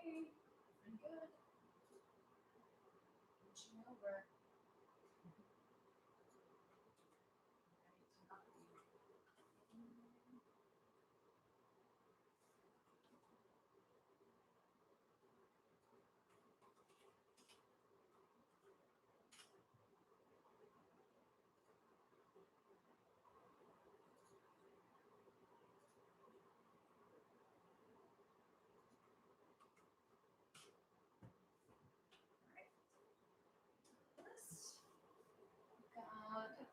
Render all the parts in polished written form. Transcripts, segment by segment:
I'm good. Reaching over.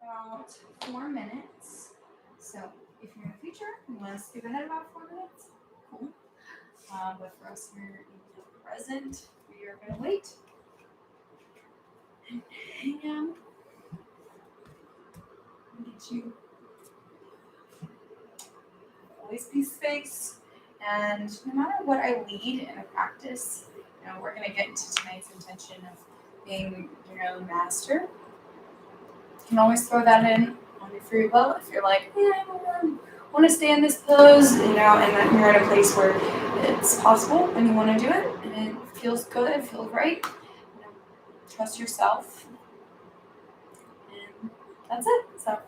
Got about 4 minutes. So if you're in the future and want to skip ahead about 4 minutes, cool. But for us here in the present, we are going to wait and hang out and get you always be space. And no matter what I lead in a practice, we're going to get into tonight's intention of being your own master. You can always throw that in on your free will if you're like, I want to stay in this pose, and then you're in a place where it's possible and you want to do it and it feels good, it feels right. Trust yourself, and that's it. So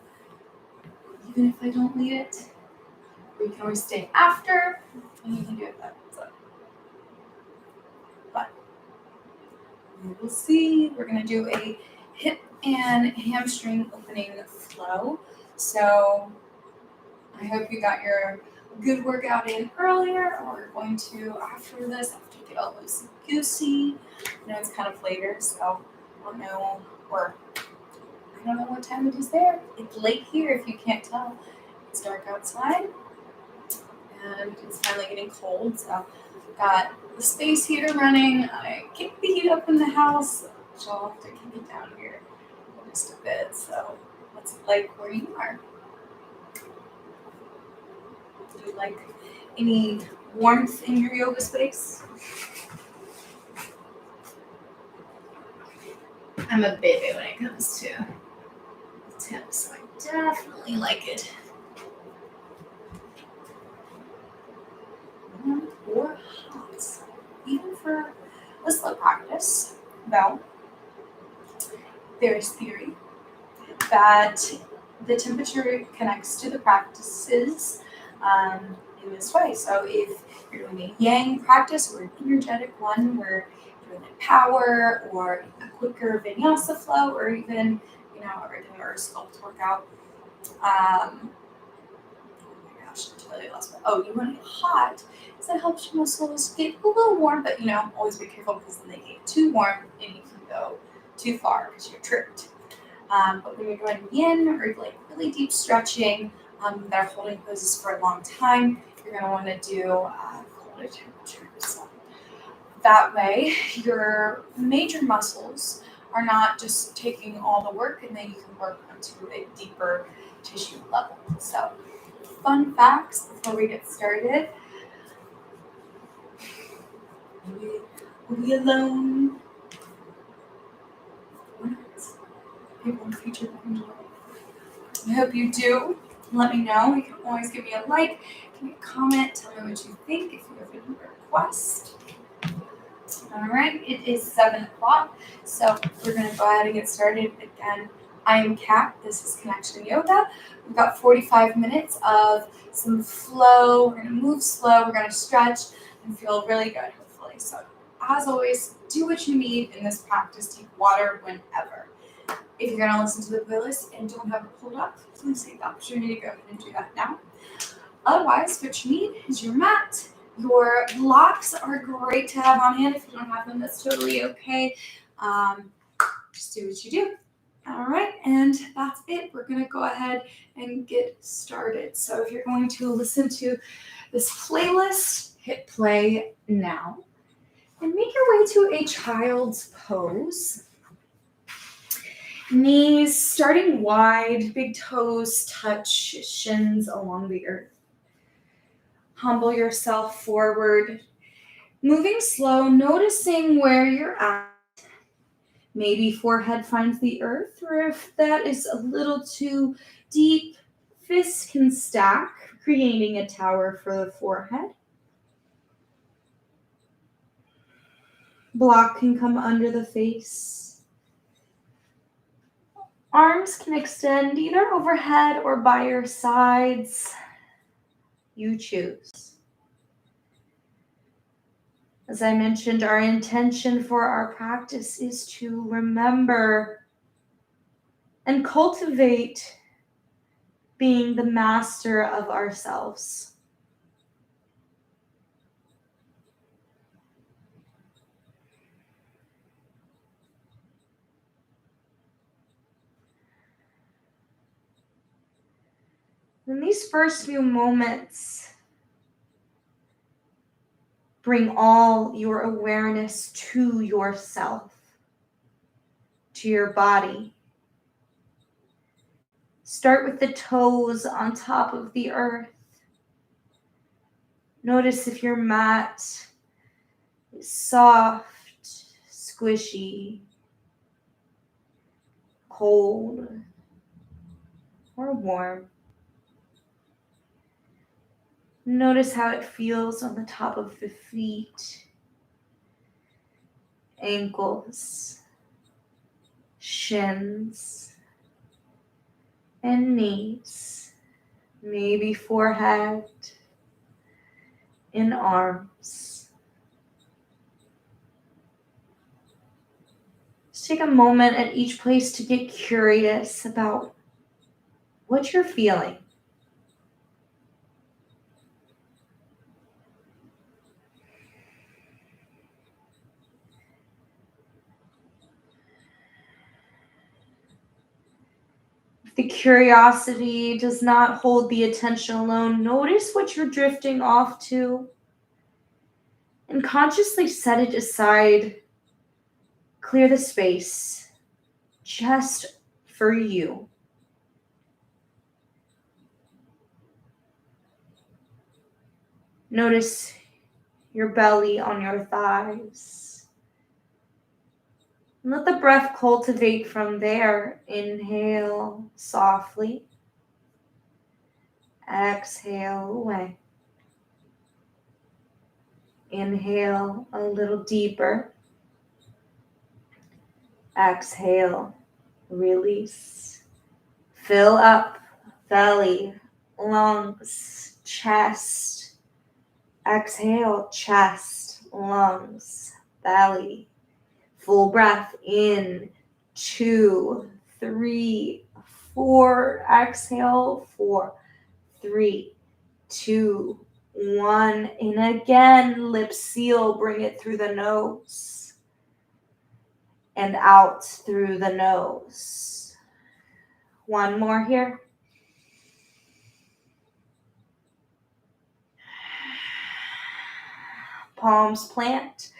even if I don't lead it, you can always stay after and you can do it then. So, but we will see. We're going to do a hip and hamstring opening flow. So I hope you got your good workout in earlier, or we're going to after this, after you get all loosey goosey. I know it's kind of later, so I don't know what time it is there. It's late here if you can't tell. It's dark outside and it's finally getting cold, so I've got the space heater running. I kicked the heat up in the house, so I'll have to kick it down here in just a bit. So what's it like where you are? Do you like any warmth in your yoga space? I'm a baby when it comes to the temps, so I definitely like it. Warm or hot, even for a slow practice. Well, there's theory that the temperature connects to the practices in this way. So if you're doing a yang practice or an energetic one where you're doing a power or a quicker vinyasa flow or even, a regular sculpt workout, oh my gosh, I totally lost my, you want it hot because that helps your muscles get a little warm, but always be careful because then they get too warm and you can go too far because you're tripped. But when you're doing yin or like really deep stretching, that are holding poses for a long time, you're going to want to do colder temperatures. That way, your major muscles are not just taking all the work, and then you can work onto a deeper tissue level. So, fun facts before we get started. Are we alone? People in the future that enjoy. I hope you do. Let me know. You can always give me a like, give me a comment, tell me what you think if you have any request. All right, it is 7 o'clock, so we're going to go ahead and get started. Again, I am Kat. This is Connection Yoga. We've got 45 minutes of some flow. We're going to move slow. We're going to stretch and feel really good, hopefully. So, as always, do what you need in this practice. Take water whenever. If you're going to listen to the playlist and don't have it pulled up, please take the opportunity to go ahead and do that now. Otherwise, what you need is your mat. Your blocks are great to have on hand. If you don't have them, that's totally okay. Just do what you do. All right, and that's it. We're going to go ahead and get started. So if you're going to listen to this playlist, hit play now. And make your way to a child's pose. Knees starting wide, big toes touch shins along the earth. Humble yourself forward. Moving slow, noticing where you're at. Maybe forehead finds the earth, or if that is a little too deep, fists can stack, creating a tower for the forehead. Block can come under the face. Arms can extend either overhead or by your sides. You choose. As I mentioned, our intention for our practice is to remember and cultivate being the master of ourselves. In these first few moments, bring all your awareness to yourself, to your body. Start with the toes on top of the earth. Notice if your mat is soft, squishy, cold, or warm. Notice how it feels on the top of the feet, ankles, shins, and knees, maybe forehead and arms. Just take a moment at each place to get curious about what you're feeling. If the curiosity does not hold the attention alone, notice what you're drifting off to and consciously set it aside. Clear the space just for you. Notice your belly on your thighs. Let the breath cultivate from there. Inhale softly. Exhale away. Inhale a little deeper. Exhale, release. Fill up belly, lungs, chest. Exhale, chest, lungs, belly. Full breath in, 2, 3, 4. Exhale, 4, 3, 2, 1. And again, lip seal, bring it through the nose and out through the nose. One more here. Palms plant.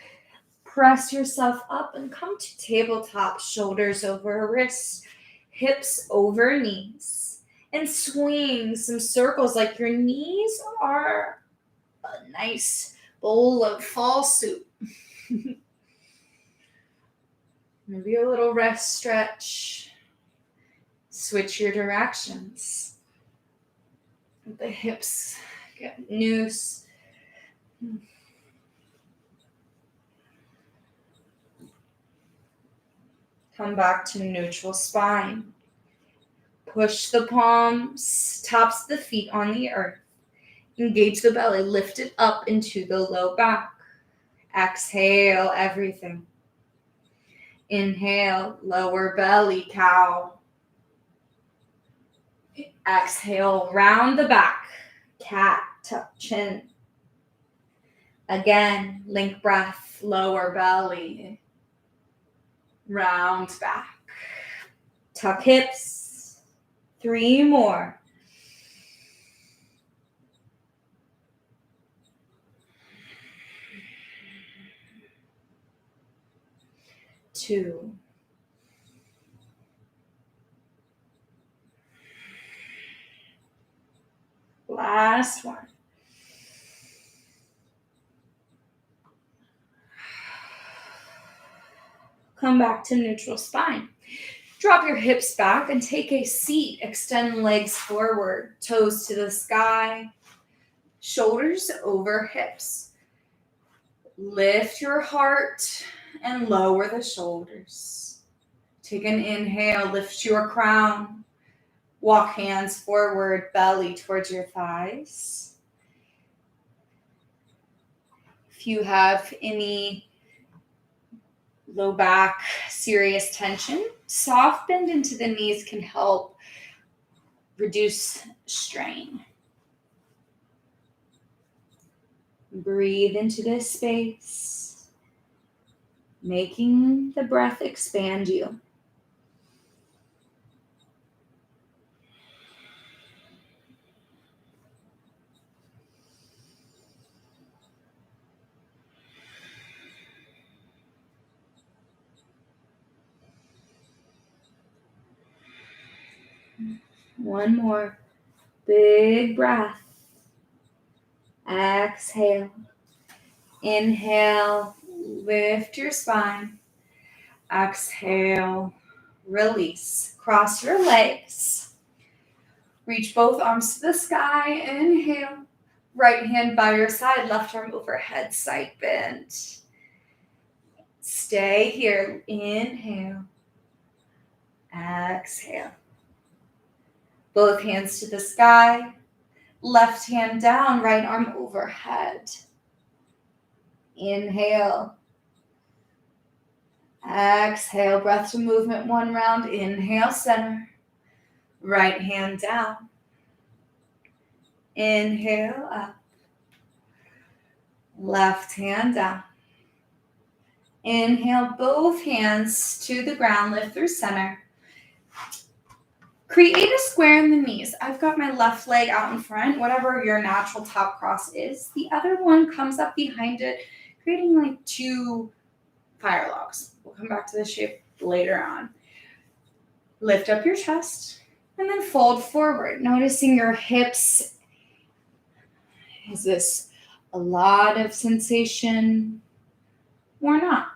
Press yourself up and come to tabletop, shoulders over wrists, hips over knees, and swing some circles like your knees are a nice bowl of fall soup. Maybe a little rest stretch. Switch your directions. The hips get loose. Come back to neutral spine. Push the palms, tops of the feet on the earth. Engage the belly, lift it up into the low back. Exhale everything. Inhale, lower belly, cow. Exhale, round the back, cat, tuck chin. Again, link breath, lower belly, round back. Tuck hips. 3 more. 2. Last one. Come back to neutral spine. Drop your hips back and take a seat. Extend legs forward, toes to the sky, shoulders over hips. Lift your heart and lower the shoulders. Take an inhale, lift your crown. Walk hands forward, belly towards your thighs. If you have any low back serious tension, soft bend into the knees can help reduce strain. Breathe into this space, making the breath expand you. One more big breath. Exhale. Inhale, lift your spine. Exhale, release. Cross your legs. Reach both arms to the sky. Inhale. Right hand by your side, left arm overhead, side bend. Stay here. Inhale. Exhale. Both hands to the sky. Left hand down, right arm overhead. Inhale. Exhale. Breath to movement, one round. Inhale, center. Right hand down. Inhale, up. Left hand down. Inhale, both hands to the ground, lift through center. Create a square in the knees. I've got my left leg out in front, whatever your natural top cross is. The other one comes up behind it, creating like two fire logs. We'll come back to this shape later on. Lift up your chest and then fold forward, noticing your hips. Is this a lot of sensation or not?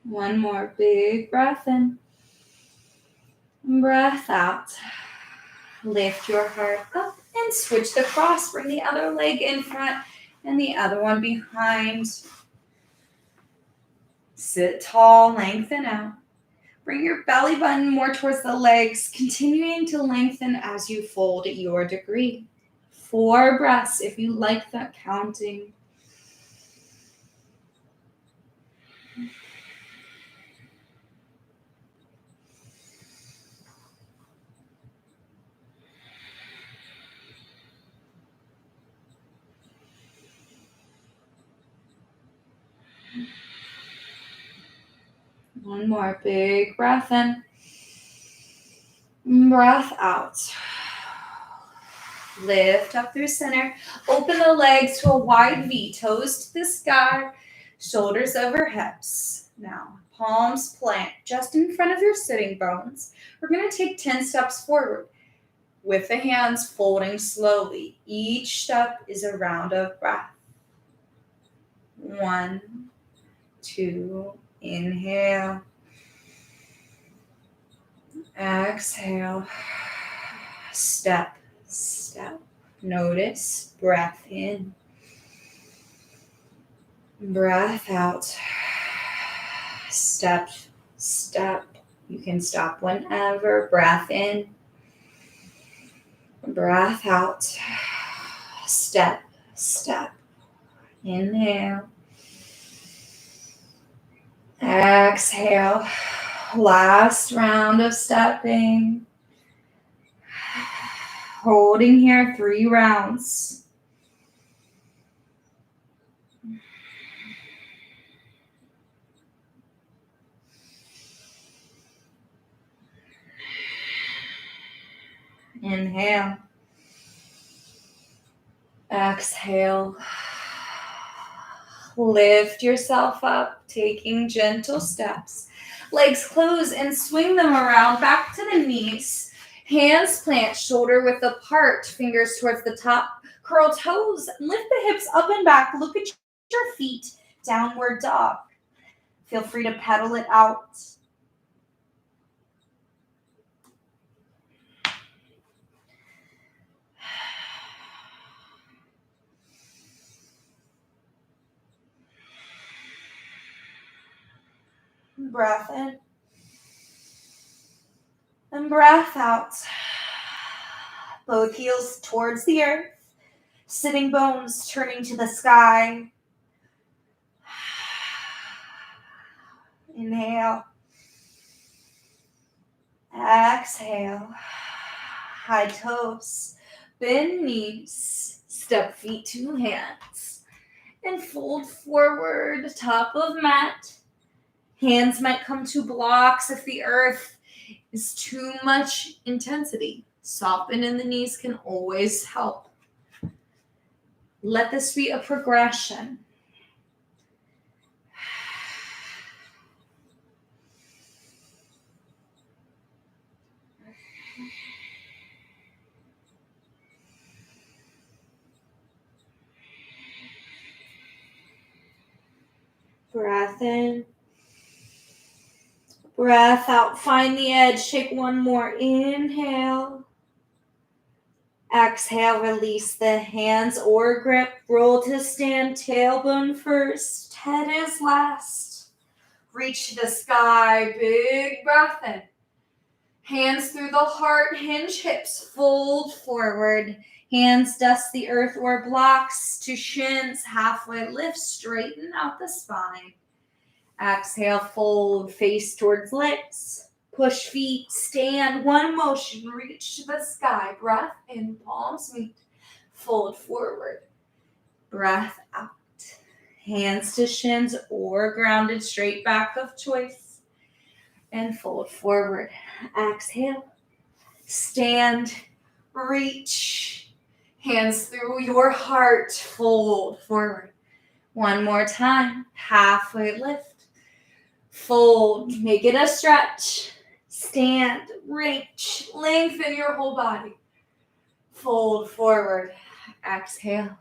One more big breath in. Breath out. Lift your heart up and switch the cross. Bring the other leg in front and the other one behind. Sit tall, lengthen out. Bring your belly button more towards the legs, continuing to lengthen as you fold at your degree. 4 breaths if you like that counting. One more big breath in. Breath out. Lift up through center. Open the legs to a wide V. Toes to the sky. Shoulders over hips. Now, palms plant just in front of your sitting bones. We're going to take 10 steps forward with the hands folding slowly. Each step is a round of breath. 1, 2, inhale. Exhale. Step, step. Notice breath in. Breath out. Step, step. You can stop whenever. Breath in. Breath out. Step, step. Inhale. Exhale. Last round of stepping. Holding here 3 rounds. Inhale. Exhale. Lift yourself up, taking gentle steps. Legs close and swing them around back to the knees. Hands plant, shoulder width apart, fingers towards the top, Curl toes, lift the hips up and back. Look at your feet, downward dog. Feel free to pedal it out. Breath in. And breath out. Both heels towards the earth. Sitting bones turning to the sky. Inhale. Exhale. High toes. Bend knees. Step feet to hands. And fold forward. Top of mat. Hands might come to blocks if the earth is too much intensity. Soften in the knees can always help. Let this be a progression. Breath in. Breath out. Find the edge. Take one more. Inhale. Exhale. Release the hands or grip. Roll to stand. Tailbone first. Head is last. Reach to the sky. Big breath in. Hands through the heart. Hinge hips. Fold forward. Hands dust the earth or blocks to shins. Halfway lift. Straighten out the spine. Exhale, fold, face towards legs. Push feet, stand, one motion, reach to the sky. Breath in, palms meet. Fold forward. Breath out. Hands to shins or grounded straight back of choice. And fold forward. Exhale. Stand, reach. Hands through your heart. Fold forward. One more time. Halfway lift. Fold, make it a stretch. Stand, reach, lengthen your whole body. Fold forward, exhale.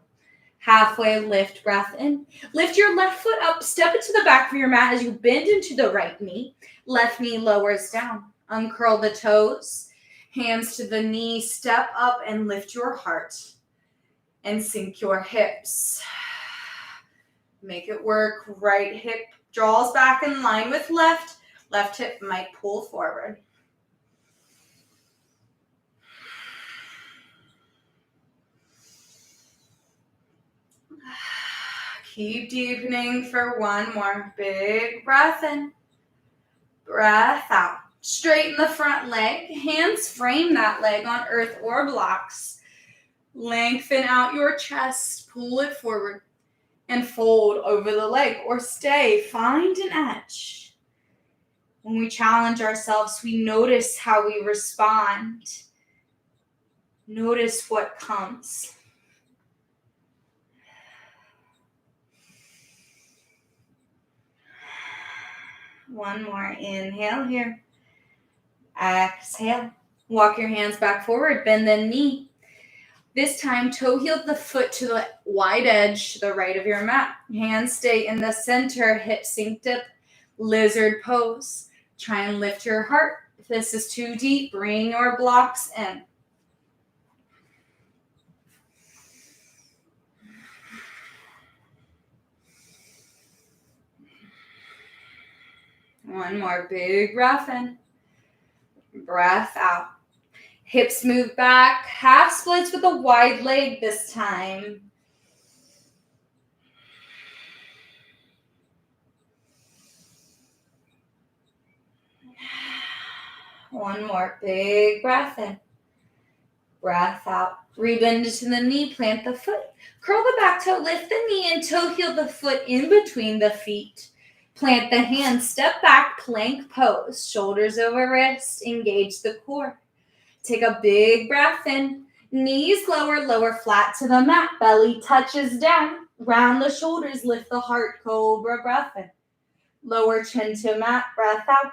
Halfway lift, breath in. Lift your left foot up, step it to the back of your mat as you bend into the right knee. Left knee lowers down. Uncurl the toes, hands to the knee, step up and lift your heart. And sink your hips. Make it work, right hip draws back in line with left. Left hip might pull forward. Keep deepening for one more. Big breath in. Breath out. Straighten the front leg. Hands frame that leg on earth or blocks. Lengthen out your chest. Pull it forward. And fold over the leg or stay. Find an edge. When we challenge ourselves, we notice how we respond. Notice what comes. One more. Inhale here. Exhale. Walk your hands back forward. Bend the knee. This time, toe heel the foot to the wide edge to the right of your mat. Hands stay in the center, hip sink dip, lizard pose. Try and lift your heart. If this is too deep, bring your blocks in. One more big breath in. Breath out. Hips move back, half splits with a wide leg this time. One more big breath in. Breath out. Rebend into the knee, plant the foot. Curl the back toe, lift the knee and toe heel the foot in between the feet. Plant the hands, step back, plank pose. Shoulders over wrist, engage the core. Take a big breath in. Knees lower, lower flat to the mat. Belly touches down. Round the shoulders, lift the heart. Cobra breath in. Lower chin to mat, breath out.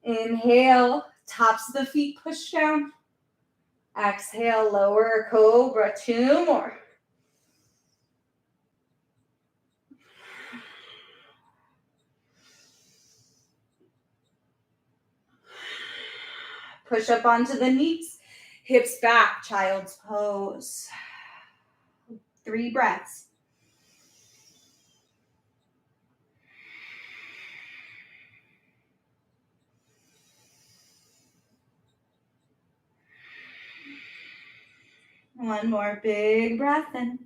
Inhale, tops of the feet push down. Exhale, lower cobra, 2 more. Push up onto the knees, hips back, child's pose. 3 breaths. One more big breath in,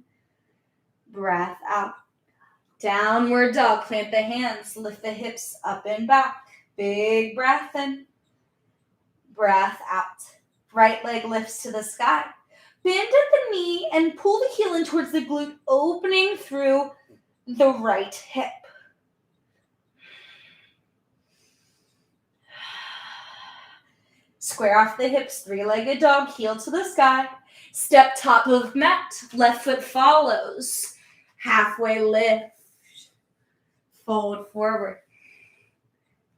breath out. Downward dog, plant the hands, lift the hips up and back. Big breath in, breath out. Right leg lifts to the sky. Bend at the knee and pull the heel in towards the glute, opening through the right hip. Square off the hips, 3-legged dog, heel to the sky. Step top of mat, left foot follows. Halfway lift. Fold forward.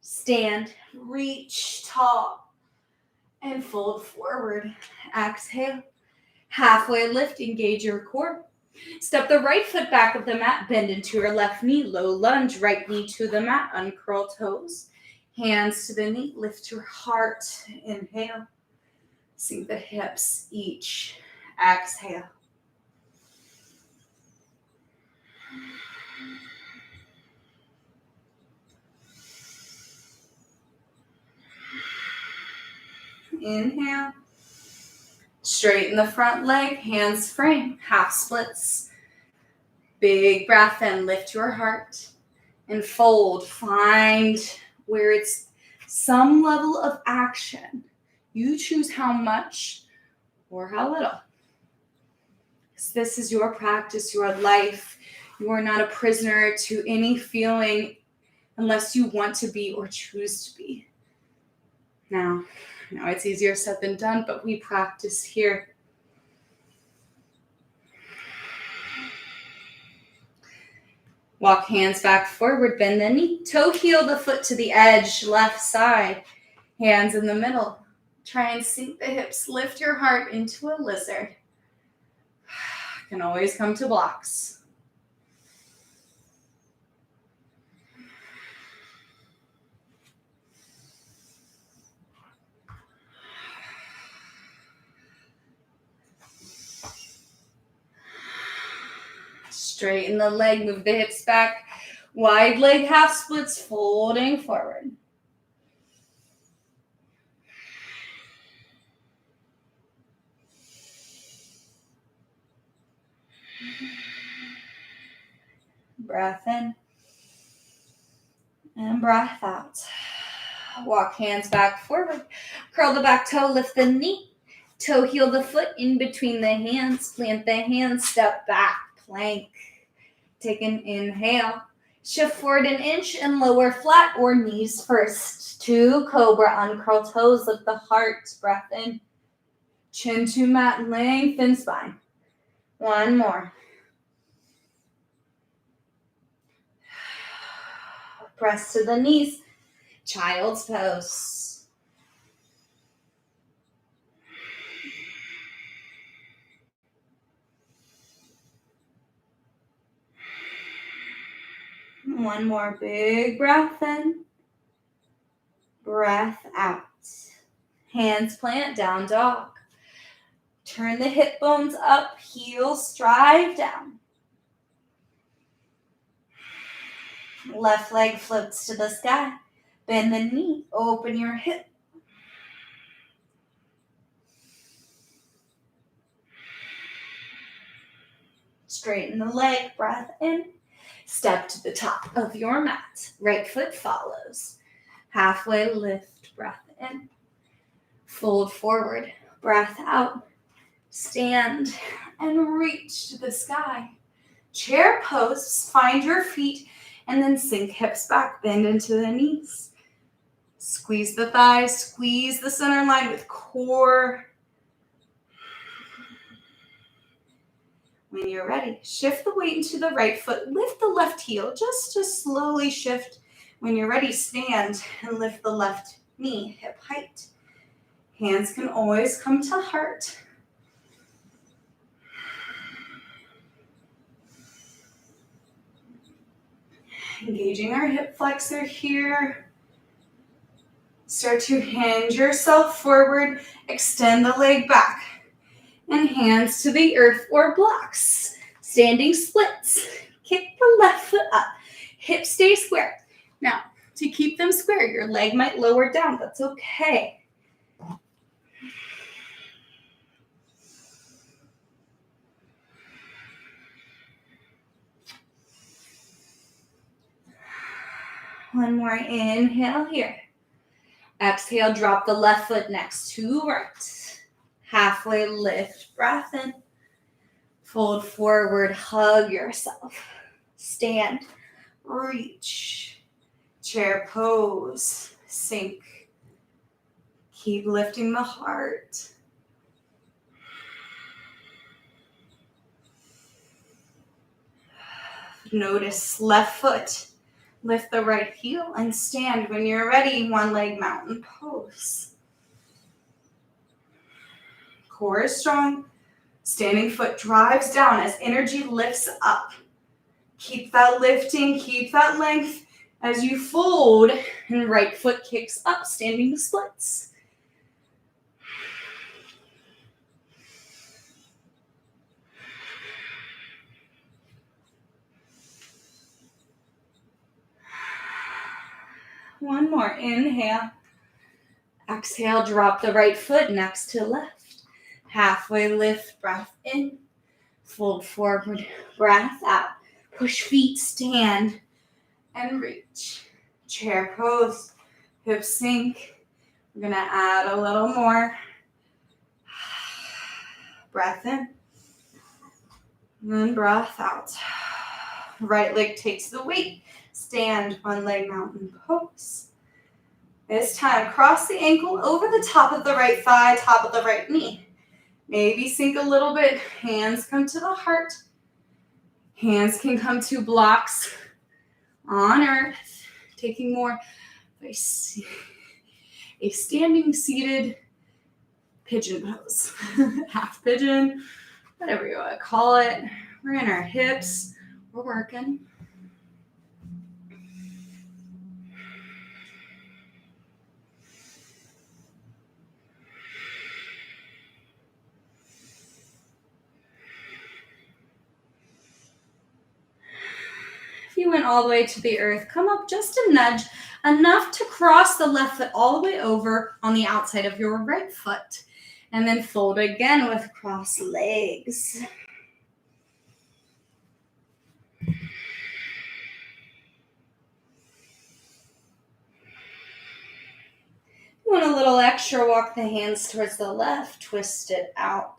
Stand, reach tall, and fold forward. Exhale. Halfway lift, engage your core. Step the right foot back of the mat, bend into your left knee, low lunge, right knee to the mat, uncurl toes. Hands to the knee, lift your heart, inhale. Sink the hips each, exhale. Inhale. Straighten the front leg, hands frame, half splits. Big breath in, lift your heart and fold. Find where it's some level of action. You choose how much or how little. This is your practice, your life. You are not a prisoner to any feeling unless you want to be or choose to be. Now, it's easier said than done, but we practice here. Walk hands back forward, bend the knee. Toe heel the foot to the edge, left side. Hands in the middle. Try and sink the hips. Lift your heart into a lizard. Can always come to blocks. Straighten the leg, move the hips back. Wide leg half splits, folding forward. Breath in and breath out. Walk hands back forward. Curl the back toe, lift the knee. Toe heel the foot in between the hands. Plant the hands, step back, plank. Take an inhale. Shift forward an inch and lower flat or knees first. 2 cobra, uncurl toes, lift the heart. Breath in. Chin to mat, lengthen spine. 1 more. Press to the knees. Child's pose. One more big breath in. Breath out. Hands plant, down dog. Turn the hip bones up, heels drive down. Left leg floats to the sky. Bend the knee, open your hip. Straighten the leg, breath in. Step to the top of your mat. Right foot follows. Halfway lift, breath in. Fold forward, breath out. Stand and reach to the sky. Chair pose, find your feet, and then sink hips back, bend into the knees. Squeeze the thighs, squeeze the center line with core. When you're ready, shift the weight into the right foot, lift the left heel, just to slowly shift. When you're ready, stand and lift the left knee, hip height. Hands can always come to heart. Engaging our hip flexor here. Start to hinge yourself forward. Extend the leg back. And hands to the earth or blocks. Standing splits. Kick the left foot up. Hips stay square. Now, to keep them square, your leg might lower down. That's okay. One more inhale here. Exhale, drop the left foot next to right. Halfway lift, breath in. Fold forward, hug yourself. Stand, reach. Chair pose, sink. Keep lifting the heart. Notice left foot. Lift the right heel and stand when you're ready. One leg mountain pose. Core is strong. Standing foot drives down as energy lifts up. Keep that lifting, keep that length as you fold and right foot kicks up, standing splits. One more, inhale. Exhale, drop the right foot next to left. Halfway lift, breath in. Fold forward, breath out. Push feet, stand, and reach. Chair pose, hips sink. We're gonna add a little more. Breath in, and breath out. Right leg takes the weight. Stand, one leg mountain pose. This time, cross the ankle over the top of the right thigh, top of the right knee. Maybe sink a little bit. Hands come to the heart. Hands can come to blocks on earth. Taking more of a standing seated pigeon pose. Half pigeon, whatever you want to call it. We're in our hips. We're working. If you went all the way to the earth, come up just a nudge, enough to cross the left foot all the way over on the outside of your right foot. And then fold again with crossed legs. You want a little extra, walk the hands towards the left, twist it out.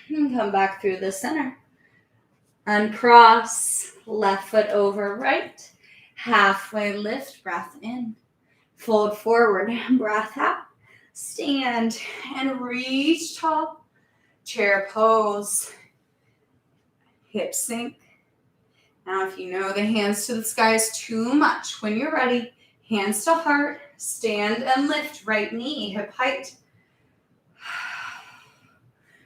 And come back through the center. Uncross, left foot over right. Halfway lift, breath in. Fold forward, breath out. Stand and reach tall. Chair pose. Hips sink. Now if you know the hands to the sky is too much, when you're ready, hands to heart. Stand and lift, right knee, hip height.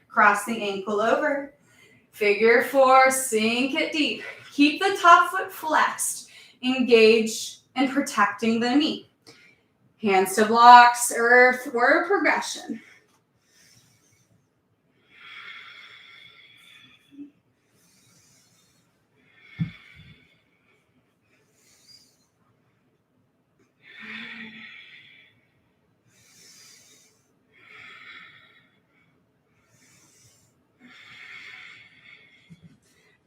Cross the ankle over. Figure four, sink it deep. Keep the top foot flexed. Engage in protecting the knee. Hands to blocks, earth, or progression.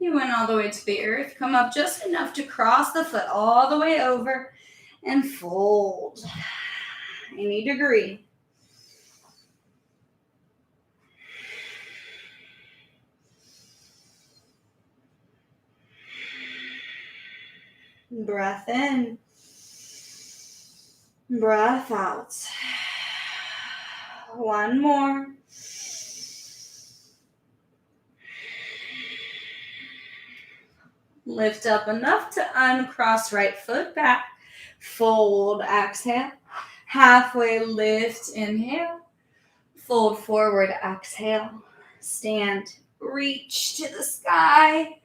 You went all the way to the earth. Come up just enough to cross the foot all the way over and fold. Any degree. Breath in. Breath out. One more. Lift up enough to uncross right foot back. Fold, exhale. Halfway lift, inhale. Fold forward, exhale. Stand, reach to the sky.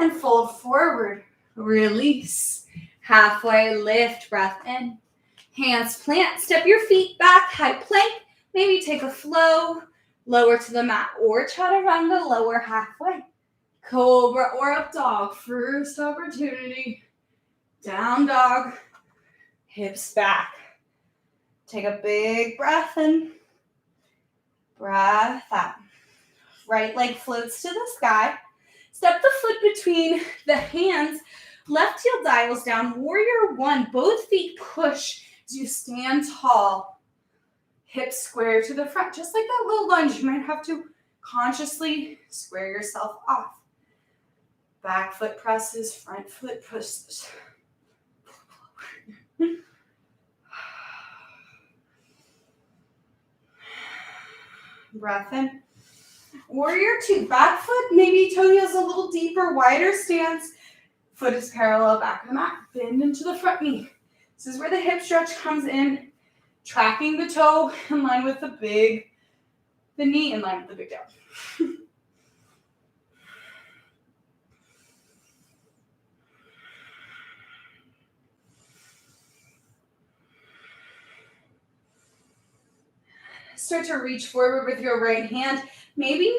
And fold forward, release. Halfway lift, breath in. Hands plant, step your feet back, high plank. Maybe take a flow, lower to the mat, or chaturanga, lower halfway. Cobra or up dog, first opportunity. Down dog, hips back. Take a big breath in, breath out. Right leg floats to the sky. Step the foot between the hands. Left heel dials down. Warrior one. Both feet push as you stand tall. Hips square to the front. Just like that little lunge, you might have to consciously square yourself off. Back foot presses, front foot pushes. Breath in. Warrior two, back foot, maybe toe heels a little deeper, wider stance. Foot is parallel back of the mat. Bend into the front knee. This is where the hip stretch comes in. Tracking the toe in line with the knee in line with the big toe. Start to reach forward with your right hand. Maybe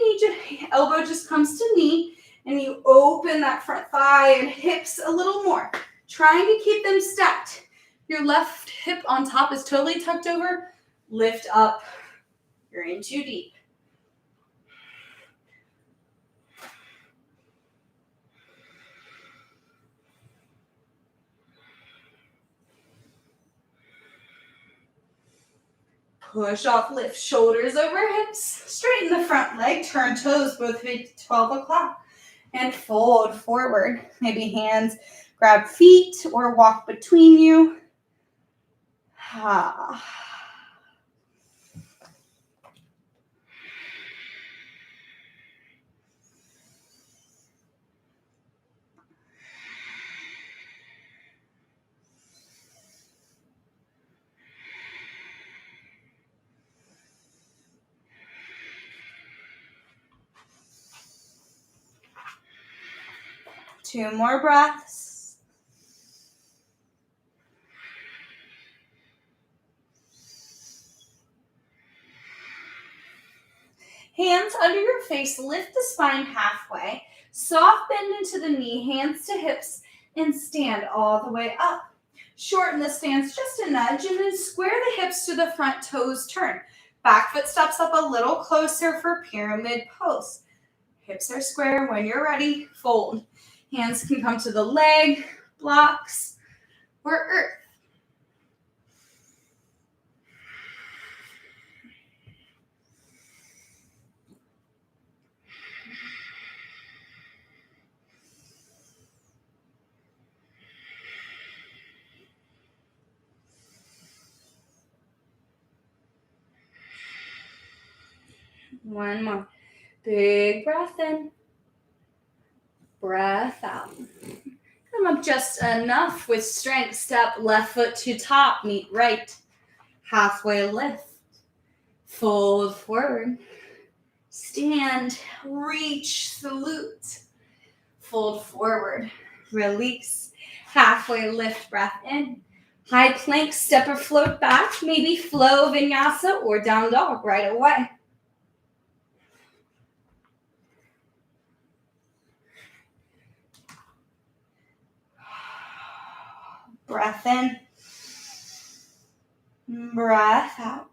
elbow just comes to knee, and you open that front thigh and hips a little more. Trying to keep them stacked. Your left hip on top is totally tucked over. Lift up. You're in too deep. Push off, lift shoulders over hips. Straighten the front leg. Turn toes both feet to 12 o'clock. And fold forward. Maybe hands grab feet or walk between you. Two more breaths. Hands under your face, lift the spine halfway. Soft bend into the knee, hands to hips, and stand all the way up. Shorten the stance just a nudge, and then square the hips to the front, toes turn. Back foot steps up a little closer for pyramid pose. Hips are square. When you're ready, fold. Hands can come to the leg, blocks, or earth. One more. Big breath in. Breath out. Come up just enough with strength. Step left foot to top, meet right. Halfway lift. Fold forward. Stand, reach, salute. Fold forward. Release. Halfway lift, breath in. High plank, step or float back. Maybe flow vinyasa or down dog right away. Breath in. Breath out.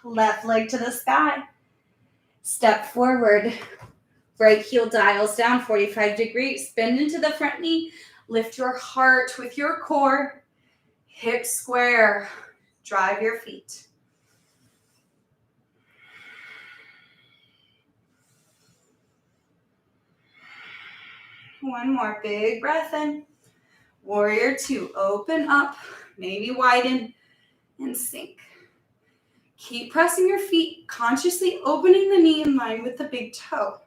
Left leg to the sky. Step forward. Right heel dials down 45 degrees. Bend into the front knee. Lift your heart with your core. Hips square. Drive your feet. One more big breath in. Warrior two. Open up. Maybe widen and sink. Keep pressing your feet, consciously opening the knee in line with the big toe.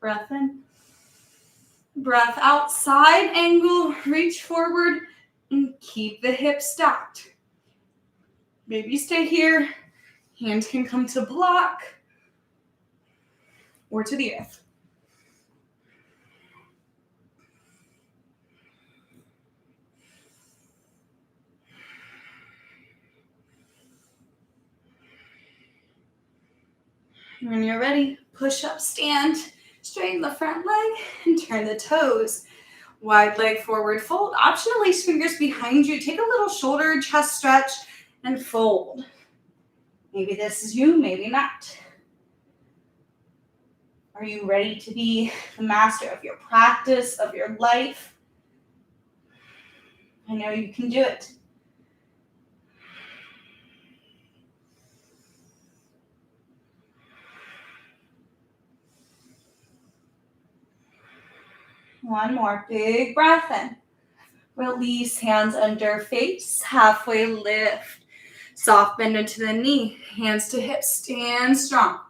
Breath in. Breath out, side angle, reach forward, and keep the hips stacked. Maybe stay here. Hand can come to block or to the earth. When you're ready, push up, stand, straighten the front leg, and turn the toes. Wide leg forward fold. Option to lace fingers behind you. Take a little shoulder, chest stretch, and fold. Maybe this is you, maybe not. Are you ready to be the master of your practice, of your life? I know you can do it. One more big breath in. Release, hands under face, halfway lift. Soft bend into the knee, hands to hips, stand strong.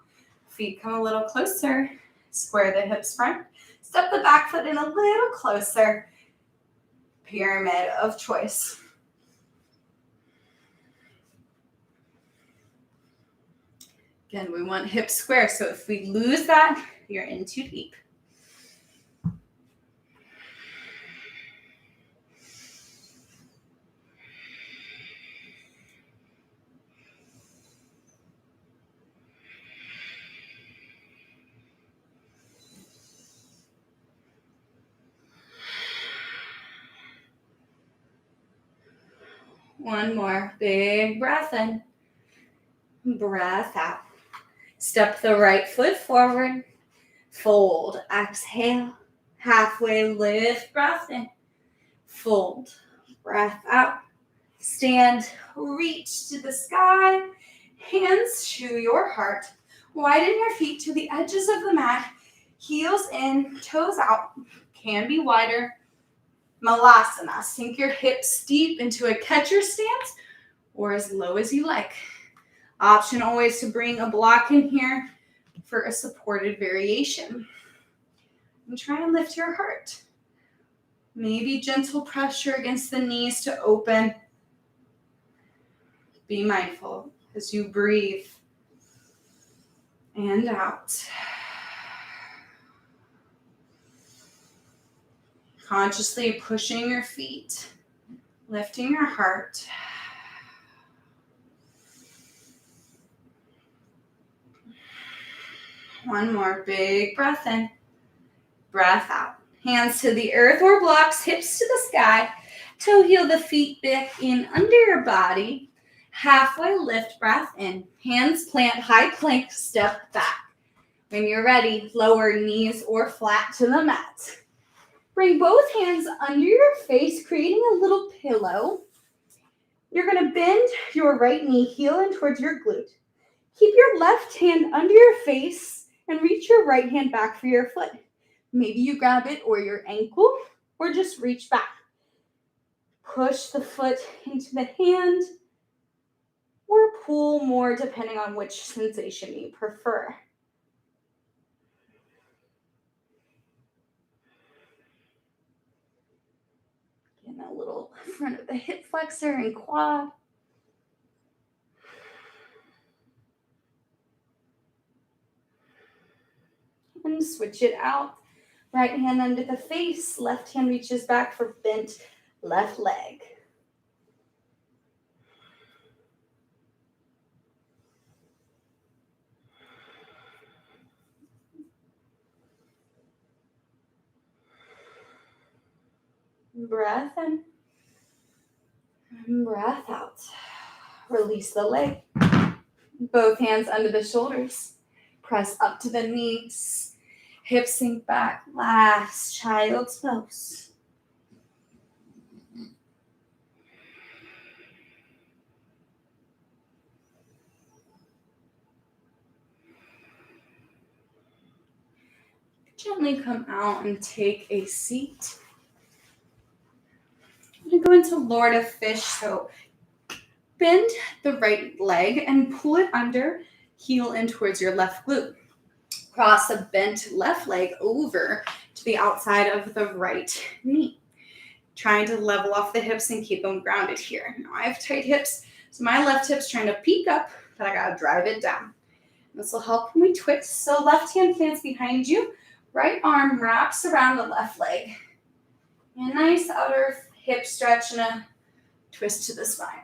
Feet come a little closer, square the hips front. Step the back foot in a little closer. Pyramid of choice. Again, we want hips square, so if we lose that, you're in too deep. One more big breath in. Breath out. Step the right foot forward. Fold. Exhale. Halfway lift. Breath in. Fold. Breath out. Stand. Reach to the sky. Hands to your heart. Widen your feet to the edges of the mat. Heels in. Toes out. Can be wider. Malasana. Sink your hips deep into a catcher stance or as low as you like. Option always to bring a block in here for a supported variation. And try and lift your heart. Maybe gentle pressure against the knees to open. Be mindful as you breathe and out. Consciously pushing your feet, lifting your heart. One more big breath in, breath out. Hands to the earth or blocks, hips to the sky. Toe heel the feet back in under your body. Halfway lift, breath in. Hands plant, high plank, step back. When you're ready, lower knees or flat to the mat. Bring both hands under your face, creating a little pillow. You're going to bend your right knee, heel in towards your glute. Keep your left hand under your face and reach your right hand back for your foot. Maybe you grab it or your ankle, or just reach back. Push the foot into the hand, or pull more depending on which sensation you prefer. Getting a little front of the hip flexor and quad. And switch it out. Right hand under the face, left hand reaches back for bent left leg. Breath in, and breath out. Release the leg. Both hands under the shoulders. Press up to the knees. Hips sink back. Last child's pose. Gently come out and take a seat. I'm going to go into Lord of Fish. So bend the right leg and pull it under, heel in towards your left glute. Cross the bent left leg over to the outside of the right knee. Trying to level off the hips and keep them grounded here. Now I have tight hips, so my left hip's trying to peek up, but I gotta drive it down. This will help when we twist. So left hand plants behind you, right arm wraps around the left leg. And a nice outer hip stretch and a twist to the spine.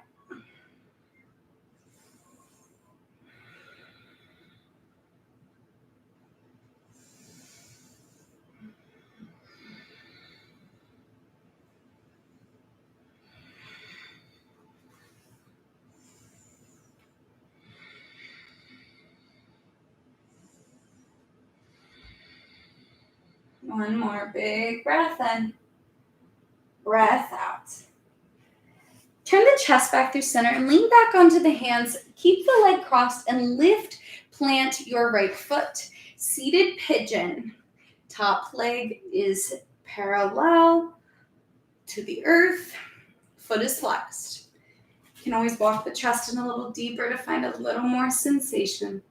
One more big breath in. Breath out. Turn the chest back through center and lean back onto the hands. Keep the leg crossed and lift, plant your right foot. Seated pigeon. Top leg is parallel to the earth. Foot is flexed. You can always walk the chest in a little deeper to find a little more sensation.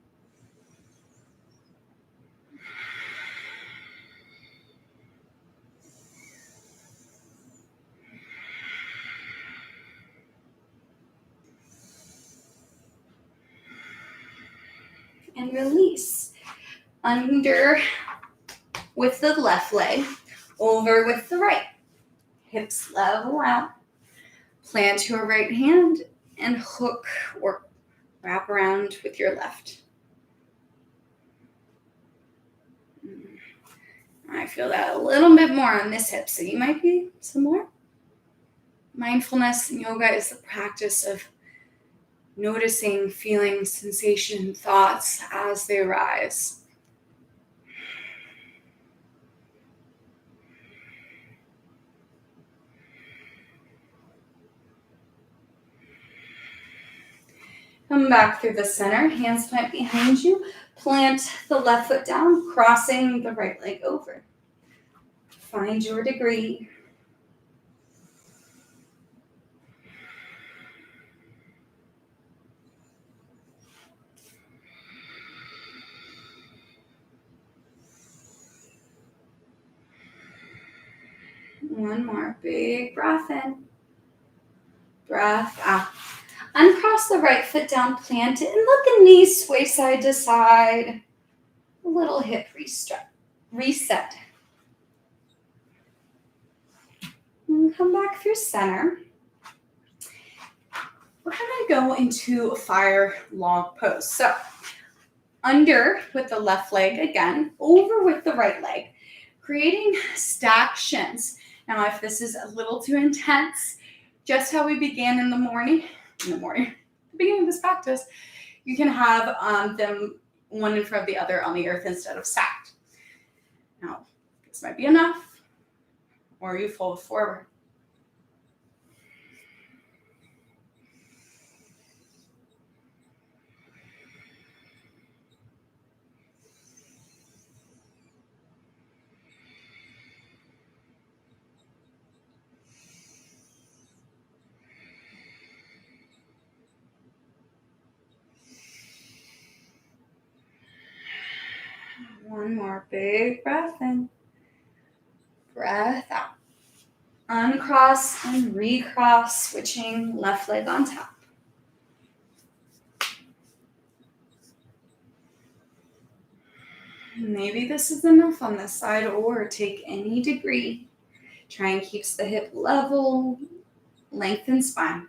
And release. Under with the left leg, over with the right. Hips level out. Plant your right hand and hook or wrap around with your left. I feel that a little bit more on this hip, so you might be some more. Mindfulness in yoga is the practice of noticing, feeling, sensation, thoughts as they arise. Come back through the center, hands plant behind you. Plant the left foot down, crossing the right leg over. Find your degree. One more big breath in. Breath out. Uncross the right foot down, plant it, and let the knees sway side to side. A little hip reset. And come back through center. We're going to go into a fire log pose. So, under with the left leg again, over with the right leg, creating stacked shins. Now, if this is a little too intense, just how we began in the beginning of this practice, you can have them one in front of the other on the earth instead of stacked. Now, this might be enough, or you fold forward. One more big breath in. Breath out. Uncross and recross, switching left leg on top. Maybe this is enough on this side, or take any degree. Try and keep the hip level, lengthen spine.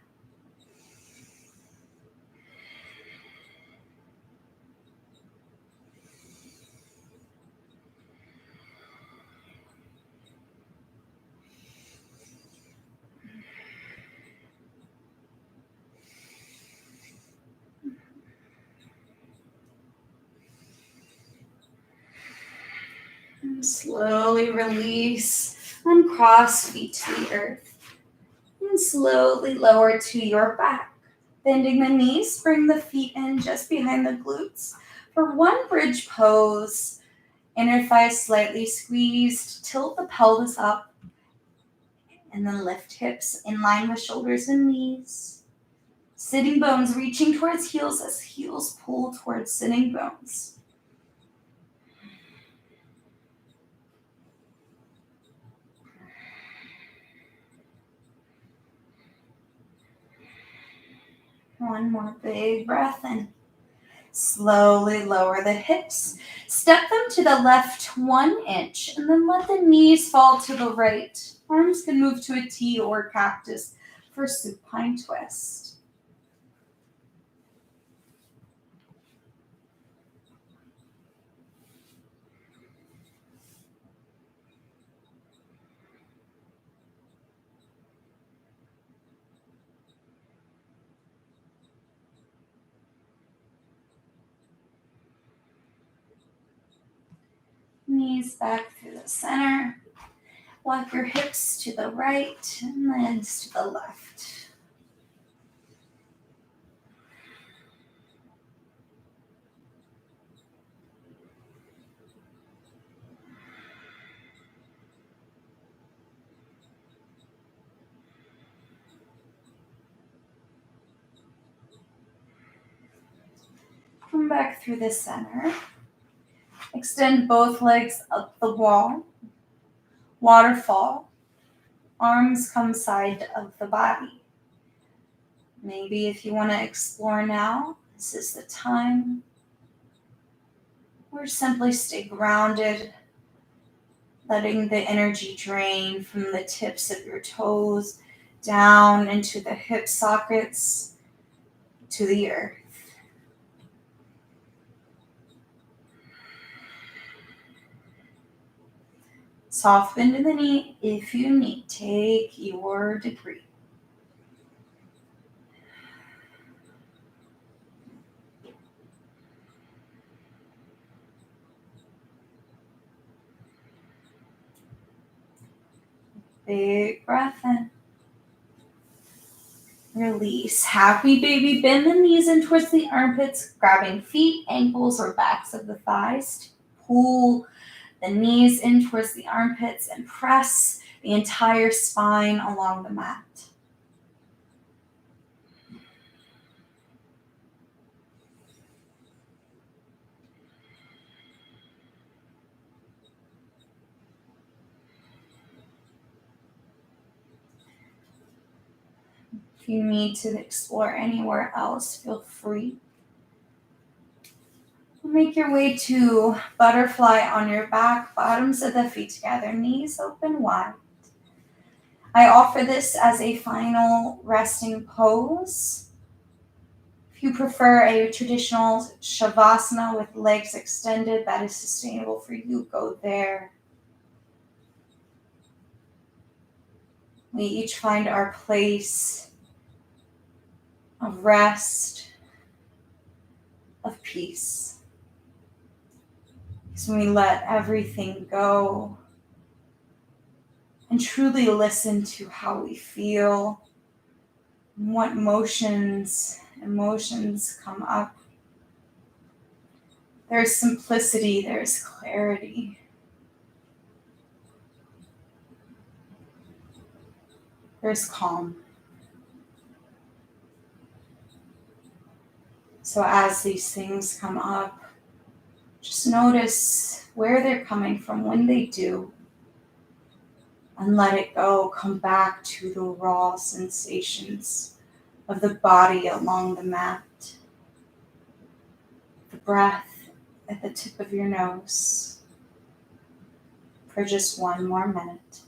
And slowly release, uncross feet to the earth. And slowly lower to your back. Bending the knees, bring the feet in just behind the glutes. For one bridge pose, inner thighs slightly squeezed, tilt the pelvis up, and then lift hips in line with shoulders and knees. Sitting bones reaching towards heels as heels pull towards sitting bones. One more big breath in. Slowly lower the hips. Step them to the left 1 inch and then let the knees fall to the right. Arms can move to a T or cactus for supine twist. Knees back through the center. Walk your hips to the right and legs to the left. Come back through the center. Extend both legs up the wall. Waterfall. Arms come side of the body. Maybe if you want to explore now, this is the time. Or simply stay grounded, letting the energy drain from the tips of your toes down into the hip sockets to the earth. Soft bend in the knee if you need. Take your degree. Big breath in. Release. Happy baby. Bend the knees in towards the armpits, grabbing feet, ankles, or backs of the thighs. Pull the knees in towards the armpits and press the entire spine along the mat. If you need to explore anywhere else, feel free. Make your way to butterfly on your back, bottoms of the feet together, knees open wide. I offer this as a final resting pose. If you prefer a traditional shavasana with legs extended that is sustainable for you, go there. We each find our place of rest, of peace. So we let everything go and truly listen to how we feel, and what emotions come up. There's simplicity, there's clarity. There's calm. So as these things come up, just notice where they're coming from when they do, and let it go. Come back to the raw sensations of the body along the mat. The breath at the tip of your nose for just 1 more minute.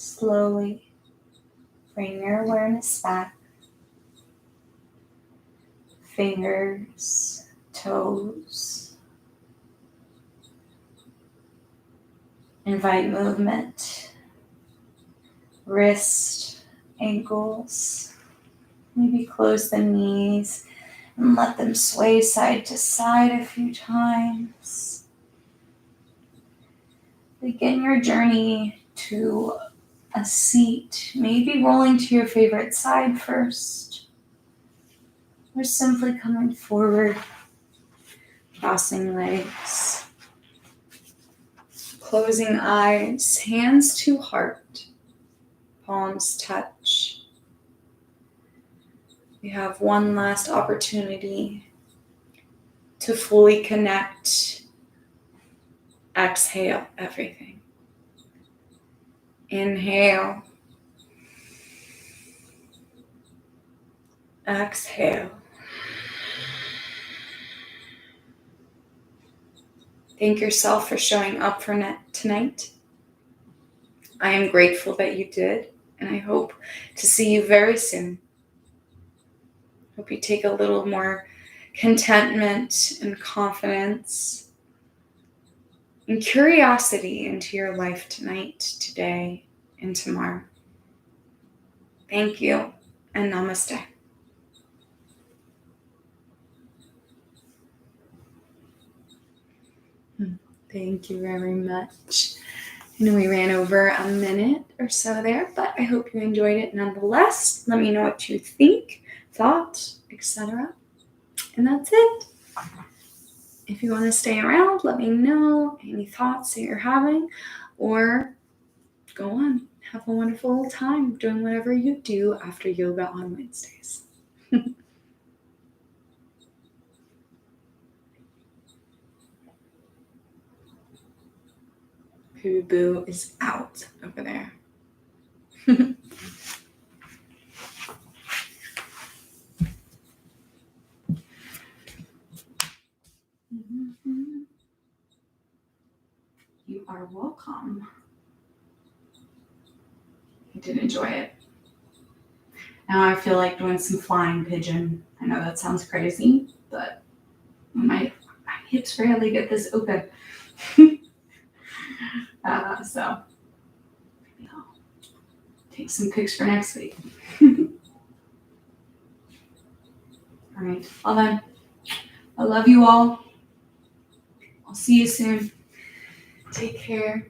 Slowly bring your awareness back. Fingers, toes, Invite movement, wrist, ankles. Maybe close the knees and let them sway side to side a few times. Begin your journey to a seat, maybe rolling to your favorite side first, or simply coming forward, crossing legs, closing eyes, hands to heart, palms touch. We have one last opportunity to fully connect. Exhale everything. Inhale. Exhale. Thank yourself for showing up for tonight. I am grateful that you did, and I hope to see you very soon. Hope you take a little more contentment and confidence and curiosity into your life tonight, today, and tomorrow. Thank you, and namaste. Thank you very much. I know we ran over a minute or so there, but I hope you enjoyed it nonetheless. Let me know what you think, thought, etc. And that's it. If you want to stay around, let me know any thoughts that you're having, or go on. Have a wonderful time doing whatever you do after yoga on Wednesdays. Baby Boo is out over there. You are welcome. I did enjoy it. Now I feel like doing some flying pigeon. I know that sounds crazy, but my hips rarely get this open. So maybe I'll take some pics for next week. All right. Well then, I love you all. I'll see you soon. Take care.